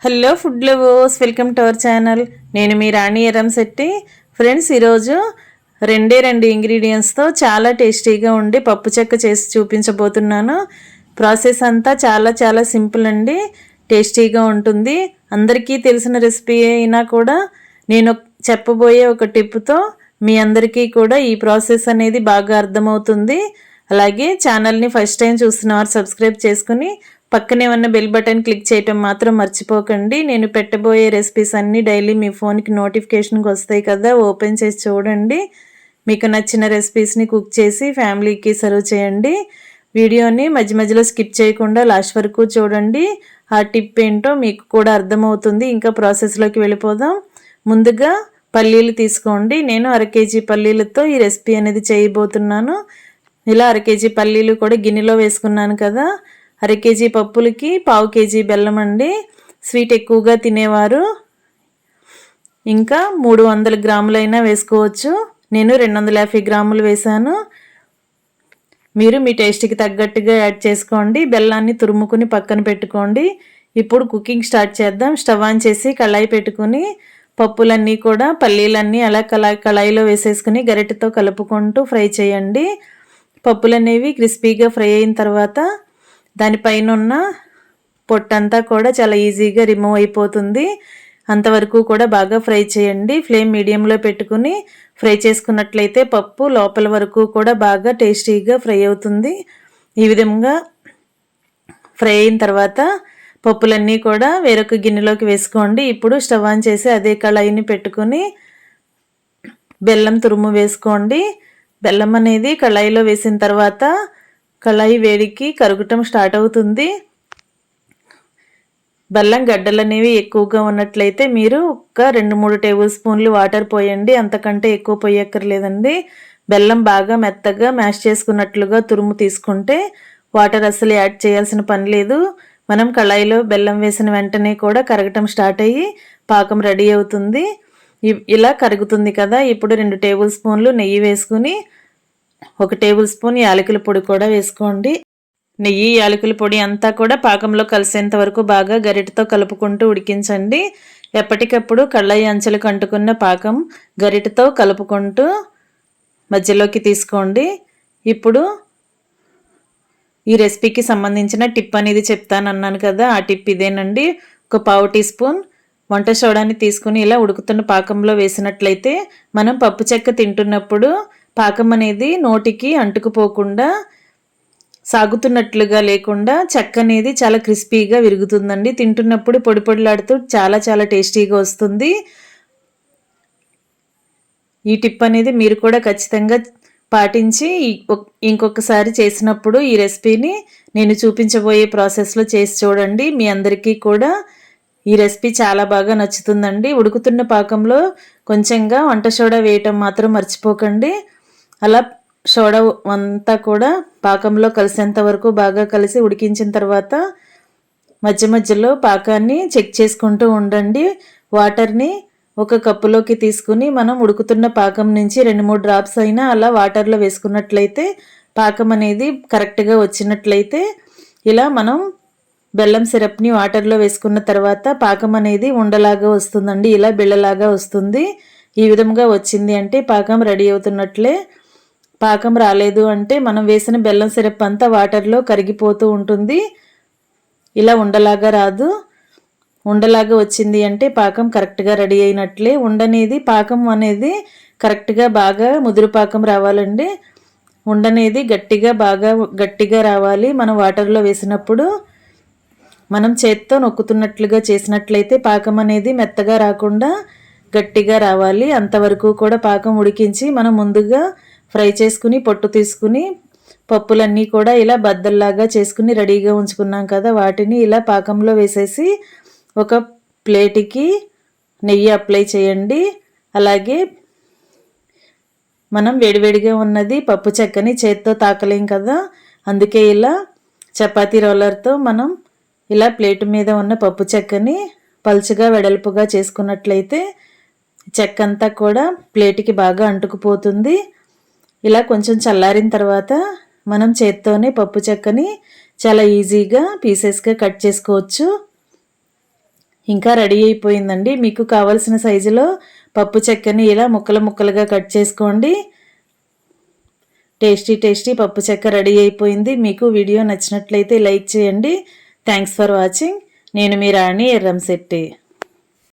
Hello food lovers, welcome to our channel. నేను మీ రాణి Eramsetti. Friends, ఈరోజు రెండు ఇంగ్రీడియంట్స్తో చాలా టేస్టీగా ఉండి పప్పు చెక్క చేసి చూపించబోతున్నాను. ప్రాసెస్ అంతా చాలా చాలా సింపుల్ అండి, టేస్టీగా ఉంటుంది. అందరికీ తెలిసిన రెసిపీ అయినా కూడా నేను చెప్పబోయే ఒక టిప్తో మీ అందరికీ కూడా ఈ ప్రాసెస్ అనేది బాగా అర్థమవుతుంది. అలాగే ఛానల్ని ఫస్ట్ టైం చూస్తున్నవారు సబ్స్క్రైబ్ చేసుకుని పక్కనే ఉన్న బెల్ బటన్ క్లిక్ చేయటం మాత్రం మర్చిపోకండి. నేను పెట్టబోయే రెసిపీస్ అన్నీ డైలీ మీ ఫోన్కి నోటిఫికేషన్కి వస్తాయి కదా, ఓపెన్ చేసి చూడండి. మీకు నచ్చిన రెసిపీస్ని కుక్ చేసి ఫ్యామిలీకి సర్వ్ చేయండి. వీడియోని మధ్య మధ్యలో స్కిప్ చేయకుండా లాస్ట్ వరకు చూడండి. ఆ టిప్ ఏంటో మీకు కూడా అర్థమవుతుంది. ఇంకా ప్రాసెస్లోకి వెళ్ళిపోదాం. ముందుగా పల్లీలు తీసుకోండి. నేను 1/2 కేజీ పల్లీలతో ఈ రెసిపీ అనేది చేయబోతున్నాను. ఇలా 1/2 కేజీ పల్లీలు కూడా గిన్నెలో వేసుకున్నాను కదా. 1/2 కేజీ పప్పులకి 1/2 కేజీ బెల్లం అండి. స్వీట్ ఎక్కువగా తినేవారు ఇంకా 300 గ్రాములైనా వేసుకోవచ్చు. నేను 250 గ్రాములు వేసాను. మీరు మీ టేస్ట్కి తగ్గట్టుగా యాడ్ చేసుకోండి. బెల్లాన్ని తురుముకుని పక్కన పెట్టుకోండి. ఇప్పుడు కుకింగ్ స్టార్ట్ చేద్దాం. స్టవ్ ఆన్ చేసి కళాయి పెట్టుకుని పప్పులన్నీ కూడా పల్లీలన్నీ అలా కళాయిలో వేసేసుకుని గరిటెతో కలుపుకుంటూ ఫ్రై చేయండి. పప్పులు అనేవి క్రిస్పీగా ఫ్రై అయిన తర్వాత దానిపైన ఉన్న పొట్టంతా కూడా చాలా ఈజీగా రిమూవ్ అయిపోతుంది. అంతవరకు కూడా బాగా ఫ్రై చేయండి. ఫ్లేమ్ మీడియంలో పెట్టుకుని ఫ్రై చేసుకున్నట్లయితే పప్పు లోపల వరకు కూడా బాగా టేస్టీగా ఫ్రై అవుతుంది. ఈ విధంగా ఫ్రై అయిన తర్వాత పప్పులన్నీ కూడా వేరొక గిన్నెలోకి వేసుకోండి. ఇప్పుడు స్టవ్ ఆన్ చేసి అదే కళాయిని పెట్టుకుని బెల్లం తురుము వేసుకోండి. బెల్లం అనేది కళాయిలో వేసిన తర్వాత కళాయి వేడికి కరగటం స్టార్ట్ అవుతుంది. బెల్లం గడ్డలు అనేవి ఎక్కువగా ఉన్నట్లయితే మీరు ఒక 2-3 టేబుల్ స్పూన్లు వాటర్ పోయండి. అంతకంటే ఎక్కువ పోయక్కర్లేదండి. బెల్లం బాగా మెత్తగా మ్యాష్ చేసుకున్నట్లుగా తురుము తీసుకుంటే వాటర్ అసలు యాడ్ చేయాల్సిన పని లేదు. మనం కళాయిలో బెల్లం వేసిన వెంటనే కూడా కరగటం స్టార్ట్ అయ్యి పాకం రెడీ అవుతుంది. ఇలా కరుగుతుంది కదా. ఇప్పుడు 2 టేబుల్ స్పూన్లు నెయ్యి వేసుకుని 1 టేబుల్ స్పూన్ యాలకుల పొడి కూడా వేసుకోండి. నెయ్యి యాలకుల పొడి అంతా కూడా పాకంలో కలిసేంత వరకు బాగా గరిటెతో కలుపుకుంటూ ఉడికించండి. ఎప్పటికప్పుడు కళ్ళాయి అంచులకు అంటుకున్న పాకం గరిటెతో కలుపుకుంటూ మధ్యలోకి తీసుకోండి. ఇప్పుడు ఈ రెసిపీకి సంబంధించిన టిప్ అనేది చెప్తానన్నాను కదా, ఆ టిప్ ఇదేనండి. ఒక 1/2 టీ స్పూన్ వంట సోడాని తీసుకుని ఇలా ఉడుకుతున్న పాకంలో వేసినట్లయితే మనం పప్పు చెక్క తింటున్నప్పుడు పాకం అనేది నోటికి అంటుకుపోకుండా సాగుతున్నట్లుగా లేకుండా చెక్క అనేది చాలా క్రిస్పీగా విరుగుతుందండి. తింటున్నప్పుడు పొడి పొడిలాడుతూ చాలా చాలా టేస్టీగా వస్తుంది. ఈ టిప్ అనేది మీరు కూడా ఖచ్చితంగా పాటించి ఇంకొకసారి చేసినప్పుడు ఈ రెసిపీని నేను చూపించబోయే ప్రాసెస్లో చేసి చూడండి. మీ అందరికీ కూడా ఈ రెసిపీ చాలా బాగా నచ్చుతుందండి. ఉడుకుతున్న పాకంలో కొంచెంగా వంట సోడా వేయటం మాత్రం మర్చిపోకండి. అలా సోడా అంతా కూడా పాకంలో కలిసేంత వరకు బాగా కలిసి ఉడికించిన తర్వాత మధ్య మధ్యలో పాకాన్ని చెక్ చేసుకుంటూ ఉండండి. వాటర్ని ఒక కప్పులోకి తీసుకుని మనం ఉడుకుతున్న పాకం నుంచి 2-3 డ్రాప్స్ అయినా అలా వాటర్లో వేసుకున్నట్లయితే పాకం అనేది కరెక్ట్గా వచ్చినట్లయితే ఇలా మనం బెల్లం సిరప్ని వాటర్లో వేసుకున్న తర్వాత పాకం అనేది ఉండలాగా వస్తుందండి. ఇలా బిళ్ళలాగా వస్తుంది. ఈ విధంగా వచ్చింది అంటే పాకం రెడీ అవుతున్నట్లే. పాకం రాలేదు అంటే మనం వేసిన బెల్లం సిరప్ అంతా వాటర్లో కరిగిపోతూ ఉంటుంది. ఇలా ఉండలాగా రాదు. ఉండలాగా వచ్చింది అంటే పాకం కరెక్ట్గా రెడీ అయినట్లే. ఉండనేది పాకం అనేది కరెక్ట్గా బాగా ముదురు పాకం రావాలండి. ఉండనేది బాగా గట్టిగా రావాలి. మనం వాటర్లో వేసినప్పుడు మనం చేత్తో నొక్కుతున్నట్లుగా చేసినట్లయితే పాకం అనేది మెత్తగా రాకుండా గట్టిగా రావాలి. అంతవరకు కూడా పాకం ఉడికించి మనం ముందుగా ఫ్రై చేసుకుని పొట్టు తీసుకుని పప్పులన్నీ కూడా ఇలా బద్దల్లాగా చేసుకుని రెడీగా ఉంచుకున్నాం కదా, వాటిని ఇలా పాకంలో వేసేసి ఒక ప్లేట్కి నెయ్యి అప్లై చేయండి. అలాగే మనం వేడివేడిగా ఉన్నది పప్పు చెక్కని చేత్తో తాకలేం కదా, అందుకే ఇలా చపాతీ రోలర్తో మనం ఇలా ప్లేట్ మీద ఉన్న పప్పు చెక్కని పల్చగా వెడల్పుగా చేసుకున్నట్లయితే చెక్క అంతా కూడా ప్లేట్కి బాగా అంటుకుపోతుంది. ఇలా కొంచెం చల్లారిన తర్వాత మనం చేత్తోనే పప్పు చెక్కని చాలా ఈజీగా పీసెస్గా కట్ చేసుకోవచ్చు. ఇంకా రెడీ అయిపోయిందండి. మీకు కావాల్సిన సైజులో పప్పు చెక్కని ఇలా ముక్కలు ముక్కలుగా కట్ చేసుకోండి. టేస్టీ పప్పు చెక్క రెడీ అయిపోయింది. మీకు వీడియో నచ్చినట్లయితే లైక్ చేయండి. Thanks for watching. నేను మీ రాణి ఎర్రంశెట్టి.